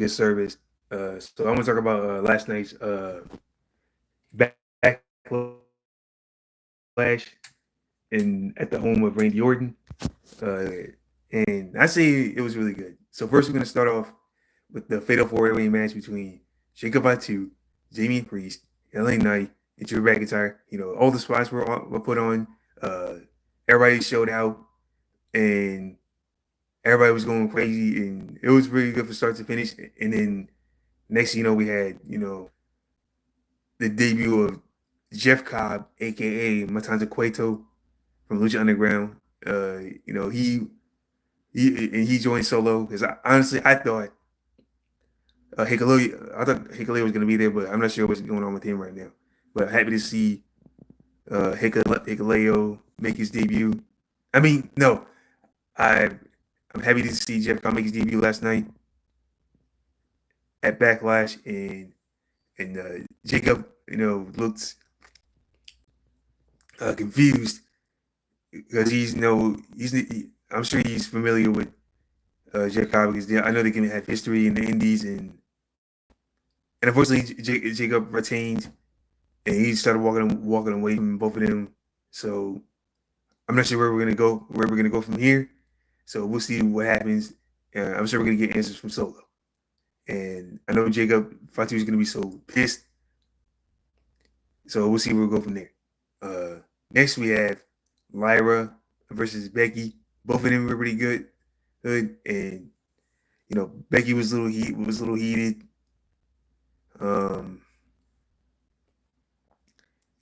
good service. So I'm gonna talk about last night's backlash in at the home of Randy Orton. And I say it was really good. So first we're gonna start off with the Fatal 4-Way match between Jacob Fatu, Jamie Priest, LA Knight, and Drew McIntyre. All the spots were put on. Uh, Everybody showed out, and everybody was going crazy, and it was really good from start to finish. And then next, we had the debut of Jeff Cobb, aka Matanza Cueto from Lucha Underground. He joined solo because honestly I thought Hikuleo was going to be there, but I'm not sure what's going on with him right now. But happy to see Hikuleo make his debut. I mean, no, I I'm happy to see Jeff Cobb make his debut last night at Backlash, and Jacob, looked confused because I'm sure he's familiar with Jeff Cobb because I know they can have history in the Indies, and unfortunately Jacob retained, and he started walking away from both of them. So I'm not sure where we're gonna go from here. So we'll see what happens. I'm sure we're gonna get answers from Solo, and I know Jacob Fatu is gonna be so pissed. So we'll see where we go from there. Next we have Lyra versus Becky. Both of them were pretty good, and Becky was a little heated. Um,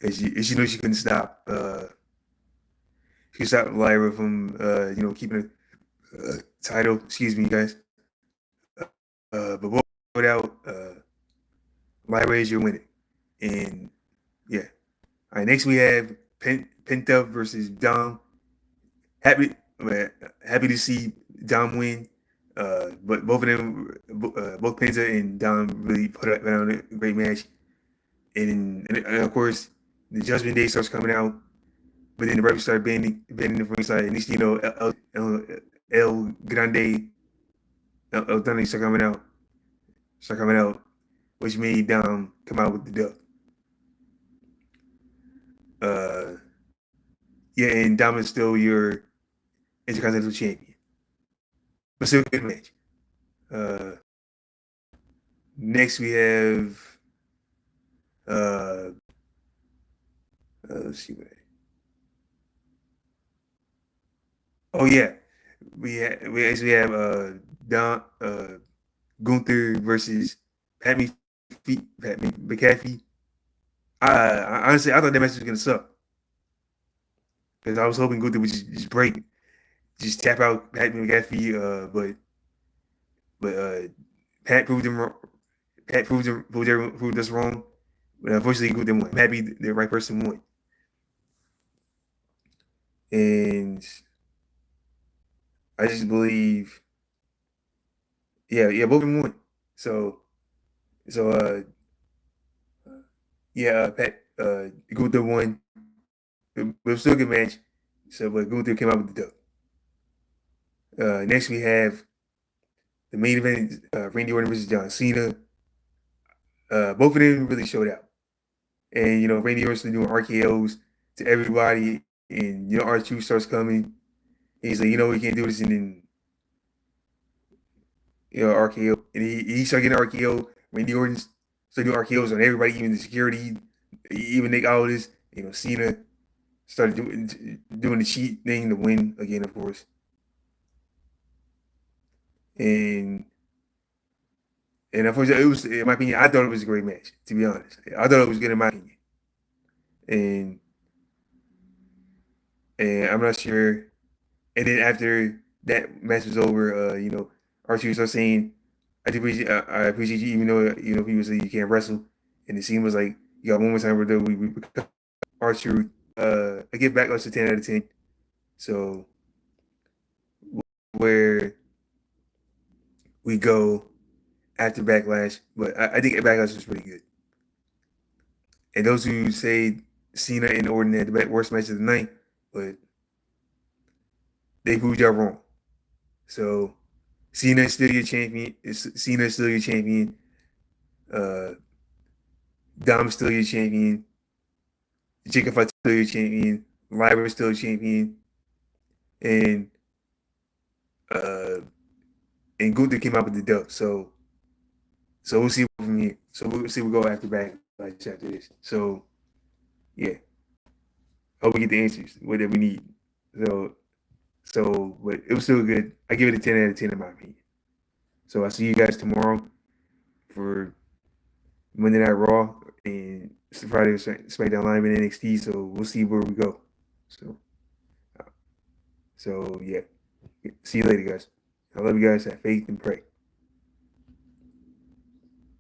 as you know, she couldn't stop. She stopped Lyra from keeping a title. Excuse me, guys. But without Lyra is your winner, and yeah. All right, next we have Penta versus Dom. Happy happy to see Dom win. But both of them, both Penta and Dom, really put on a great match. And of course, the Judgment Day starts coming out, but then the referee started banning the ringside. And next, El Grande, El Grande start coming out, which made Dom come out with the dub. Yeah, and Dom is still your Intercontinental Champion, but still a good match. Uh, Next we have uh, let's see what. Oh yeah, we actually have Don Gunther versus Pat McAfee. Honestly I thought that match was gonna suck because I was hoping Gunther would just tap out Pat McAfee. But Pat proved him wrong. Pat proved us wrong. But unfortunately, Gunther won. I'm happy the right person won. And I just believe, yeah, both of them won. So, so yeah, Pat Gunther won. It was still a good match. So, but Gunther came out with the dub. Next, we have the main event: Randy Orton versus John Cena. Both of them really showed out, and Randy Orton doing RKO's to everybody, and R2 starts coming. He's like, we can't do this, and then RKO, and he started getting RKO. Randy Orton started doing RKO's on everybody, even the security, even Nick Aldis. Cena started doing the cheat thing to win again, of course. And unfortunately, it was, in my opinion, I thought it was a great match. To be honest, I thought it was good in my opinion. And I'm not sure. And then after that match was over, R2 started saying, I appreciate you, even though people say you can't wrestle." And the scene was like, "You got one more time where we R2." I give Backlash a 10 out of 10. So where we go after Backlash, but I think Backlash was pretty good. And those who say Cena and Orton had the worst match of the night, but they proved y'all wrong. So Cena's still your champion. Cena's still your champion. Uh, Dom's still your champion. Jacob Fight's still your champion. Lyra's still your champion. And uh, and Gunther came out with the dub. So we'll see from here. So we'll see. We'll go after Backlash after this. So yeah, hope we get the answers whatever we need. So but it was still good. I give it a 10 out of 10 in my opinion. So I'll see you guys tomorrow for Monday Night Raw and Friday SmackDown Live and NXT. So we'll see where we go. So yeah. See you later, guys. I love you guys. Have faith and pray.